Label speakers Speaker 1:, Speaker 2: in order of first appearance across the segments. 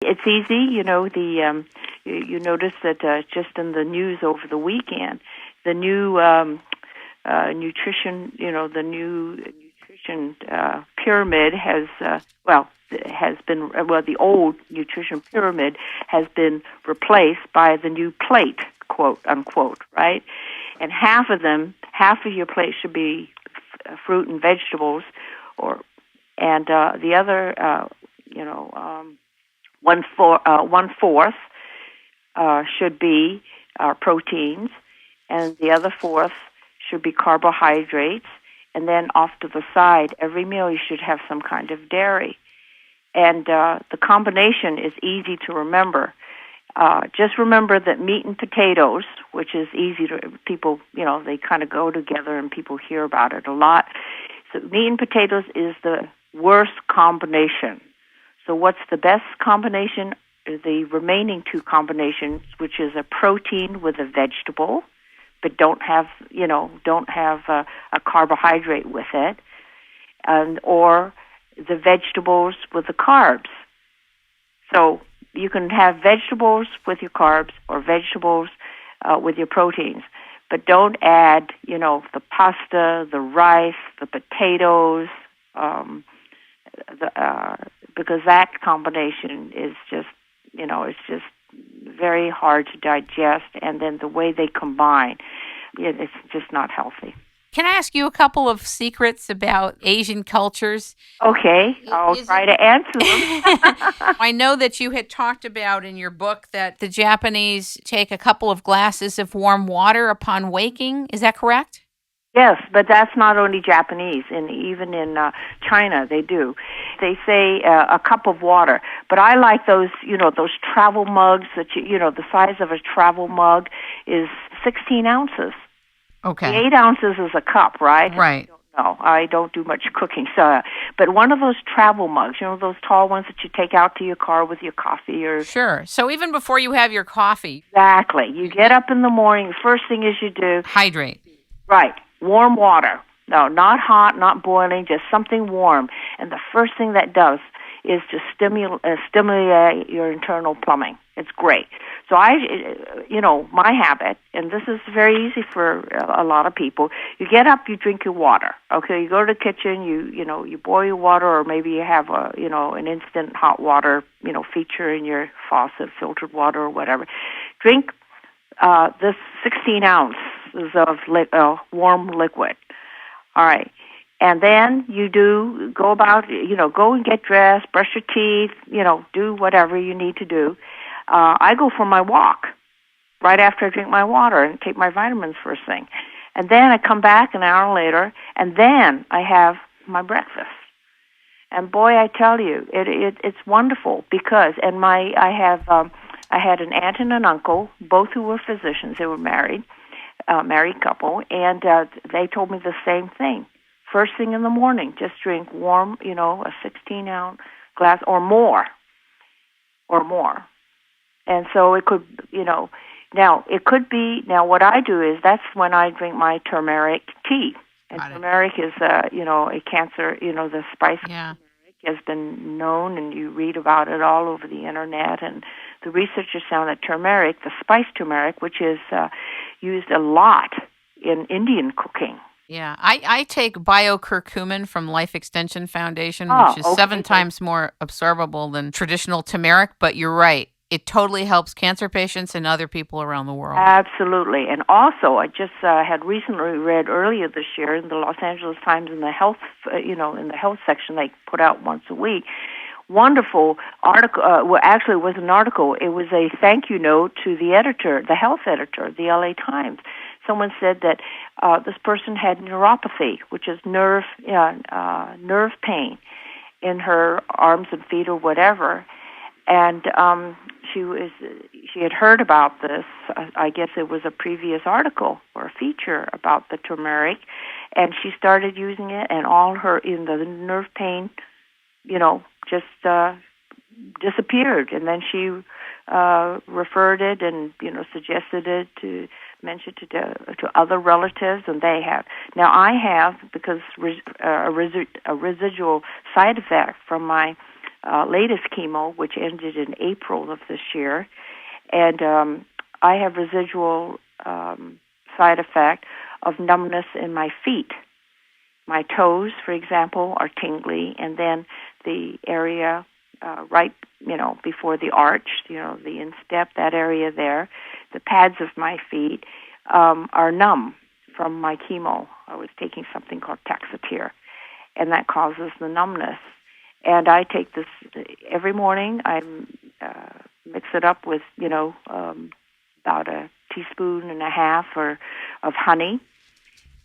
Speaker 1: it's easy. You notice that just in the news over the weekend, the new nutrition, the new nutrition pyramid the old nutrition pyramid has been replaced by the new plate, quote unquote, right? And half of your plate should be fruit and vegetables, and the other, one fourth should be proteins, and the other fourth should be carbohydrates, and then off to the side, every meal you should have some kind of dairy. And the combination is easy to remember. Just remember that meat and potatoes, which is easy to people, they kind of go together and people hear about it a lot. So meat and potatoes is the worst combination. So what's the best combination? The remaining two combinations, which is a protein with a vegetable, but don't have a carbohydrate with it, or the vegetables with the carbs. So you can have vegetables with your carbs or vegetables with your proteins, but don't add, the pasta, the rice, the potatoes, because that combination is just, it's just very hard to digest, and then the way they combine, it's just not healthy.
Speaker 2: Can I ask you a couple of secrets about Asian cultures?
Speaker 1: Okay, I'll try to answer them.
Speaker 2: I know that you had talked about in your book that the Japanese take a couple of glasses of warm water upon waking. Is that correct?
Speaker 1: Yes, but that's not only Japanese. Even in China, they do. They say a cup of water. But I like those, those travel mugs that the size of a travel mug is 16 ounces.
Speaker 2: Okay.
Speaker 1: The 8 ounces is a cup, right?
Speaker 2: Right.
Speaker 1: I don't do much cooking, so. But one of those travel mugs, those tall ones that you take out to your car with your coffee, or
Speaker 2: sure. So even before you have your coffee,
Speaker 1: exactly. You get up in the morning. The first thing is you do
Speaker 2: hydrate.
Speaker 1: Right. Warm water. No, not hot, not boiling, just something warm. And the first thing that does is to stimulate your internal plumbing. It's great. So my habit, and this is very easy for a lot of people, you get up, you drink your water. Okay, you go to the kitchen, you boil your water, or maybe you have an instant hot water, feature in your faucet, filtered water or whatever. Drink this 16 ounces of warm liquid. All right. And then you go and get dressed, brush your teeth, do whatever you need to do. I go for my walk right after I drink my water and take my vitamins first thing. And then I come back an hour later, and then I have my breakfast. And boy, I tell you, it's wonderful because, I had an aunt and an uncle, both who were physicians. They were married couple, and they told me the same thing. First thing in the morning, just drink warm, a 16-ounce glass or more. And so it could, now it could be, what I do is that's when I drink my turmeric tea. And turmeric is, a cancer, the spice of turmeric has been known, and you read about it all over the internet. And the researchers found that turmeric, the spice turmeric, which is used a lot in Indian cooking.
Speaker 2: Yeah, I take bio-curcumin from Life Extension Foundation, which is 7 times more absorbable than traditional turmeric, but you're right. It totally helps cancer patients and other people around the world.
Speaker 1: Absolutely. And also, I just had recently read earlier this year in the Los Angeles Times in the health, in the health section they put out once a week, wonderful article. Actually, it was an article. It was a thank you note to the editor, the health editor of the LA Times. Someone said that this person had neuropathy, which is nerve pain in her arms and feet or whatever, and she had heard about this. I guess it was a previous article or a feature about the turmeric, and she started using it, and all her the nerve pain, just disappeared. And then she referred it and suggested it to mention to other relatives, and they have. Now I have, because a residual side effect from my latest chemo, which ended in April of this year. And I have residual side effect of numbness in my feet. My toes, for example, are tingly, and then the area right, before the arch, the instep, that area there, the pads of my feet are numb from my chemo. I was taking something called Taxotere, and that causes the numbness. And I take this every morning. I mix it up with, about a teaspoon and a half of honey,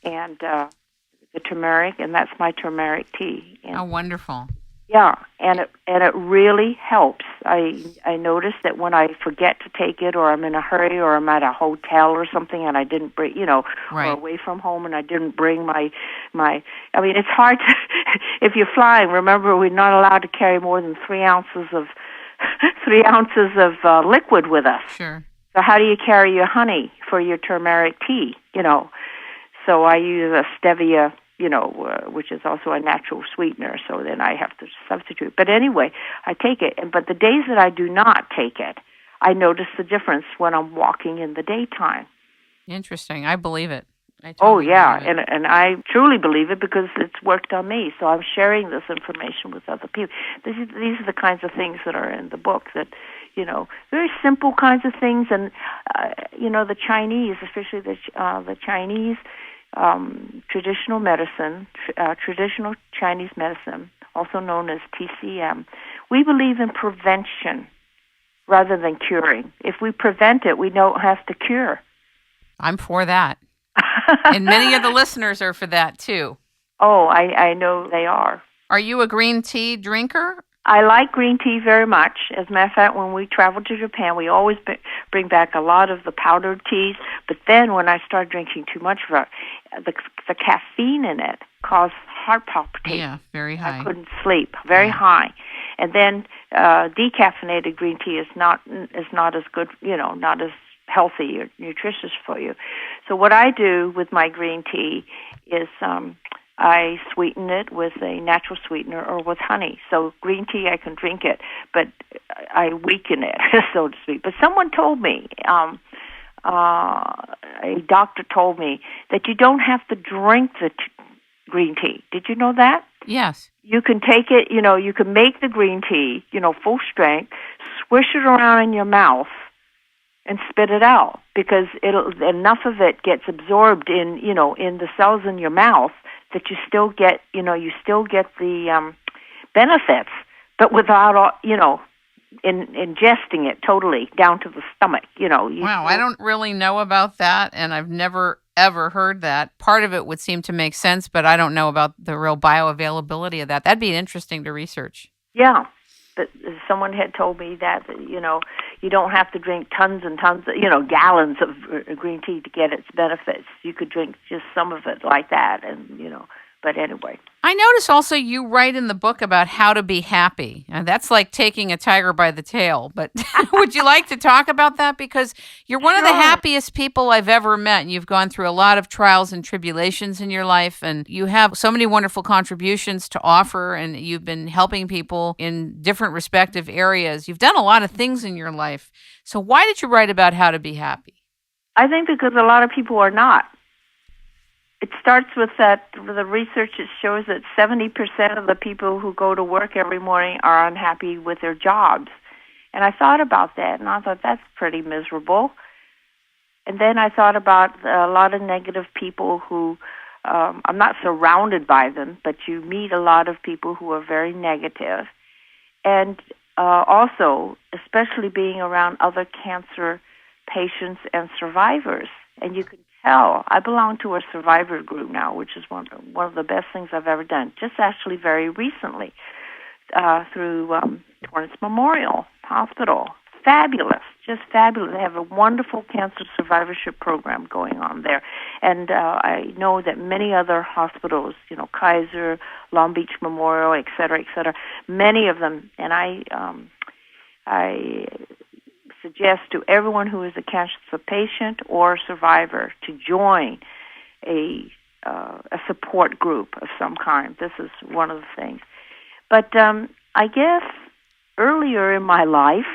Speaker 1: and the turmeric, and that's my turmeric tea. And,
Speaker 2: oh, wonderful.
Speaker 1: Yeah, and it really helps. I notice that when I forget to take it, or I'm in a hurry, or I'm at a hotel or something, and I didn't bring,
Speaker 2: right.
Speaker 1: or away from home, and I didn't bring my. I mean, it's hard to, if you're flying. Remember, we're not allowed to carry more than 3 ounces of 3 ounces of liquid with us.
Speaker 2: Sure.
Speaker 1: So how do you carry your honey for your turmeric tea? So I use a stevia, which is also a natural sweetener, so then I have to substitute. But anyway, I take it. But the days that I do not take it, I notice the difference when I'm walking in the daytime.
Speaker 2: Interesting. I believe it. I totally
Speaker 1: believe it. And I truly believe it because it's worked on me. So I'm sharing this information with other people. These are the kinds of things that are in the book that, very simple kinds of things. And, the Chinese, especially the Chinese, traditional medicine, traditional Chinese medicine, also known as TCM, we believe in prevention rather than curing. If we prevent it, we don't have to cure.
Speaker 2: I'm for that. And many of the listeners are for that, too.
Speaker 1: Oh, I know they are.
Speaker 2: Are you a green tea drinker?
Speaker 1: I like green tea very much. As a matter of fact, when we travel to Japan, we always bring back a lot of the powdered teas. But then when I started drinking too much of it, the caffeine in it caused heart palpitations.
Speaker 2: Yeah, very high.
Speaker 1: I couldn't sleep, very high. And then decaffeinated green tea is not as good, not as healthy or nutritious for you. So what I do with my green tea is I sweeten it with a natural sweetener or with honey. So green tea, I can drink it, but I weaken it, so to speak. But someone told me, a doctor told me, that you don't have to drink the green tea. Did you know that?
Speaker 2: Yes.
Speaker 1: You can take it, you can make the green tea, full strength, swish it around in your mouth, and spit it out, because enough of it gets absorbed in the cells in your mouth that you still get the benefits, but without ingesting it totally down to the stomach.
Speaker 2: Wow, I don't really know about that, and I've never ever heard that. Part of it would seem to make sense, but I don't know about the real bioavailability of that. That'd be interesting to research.
Speaker 1: Yeah. But someone had told me that, you don't have to drink tons and tons of, gallons of green tea to get its benefits. You could drink just some of it like that, and, but anyway.
Speaker 2: I notice also you write in the book about how to be happy. And that's like taking a tiger by the tail. But would you like to talk about that? Because you're one of the happiest people I've ever met. And you've gone through a lot of trials and tribulations in your life. And you have so many wonderful contributions to offer. And you've been helping people in different respective areas. You've done a lot of things in your life. So why did you write about how to be happy?
Speaker 1: I think because a lot of people are not. It starts with the research that shows that 70% of the people who go to work every morning are unhappy with their jobs. And I thought about that, and I thought, that's pretty miserable. And then I thought about a lot of negative people who, I'm not surrounded by them, but you meet a lot of people who are very negative. And also, especially being around other cancer patients and survivors. And you can tell, I belong to a survivor group now, which is one of the best things I've ever done, just actually very recently, through Torrance Memorial Hospital. Fabulous, just fabulous. They have a wonderful cancer survivorship program going on there. And I know that many other hospitals, Kaiser, Long Beach Memorial, et cetera, many of them, and I suggest to everyone who is a cancer patient or survivor to join a support group of some kind. This is one of the things. But I guess earlier in my life,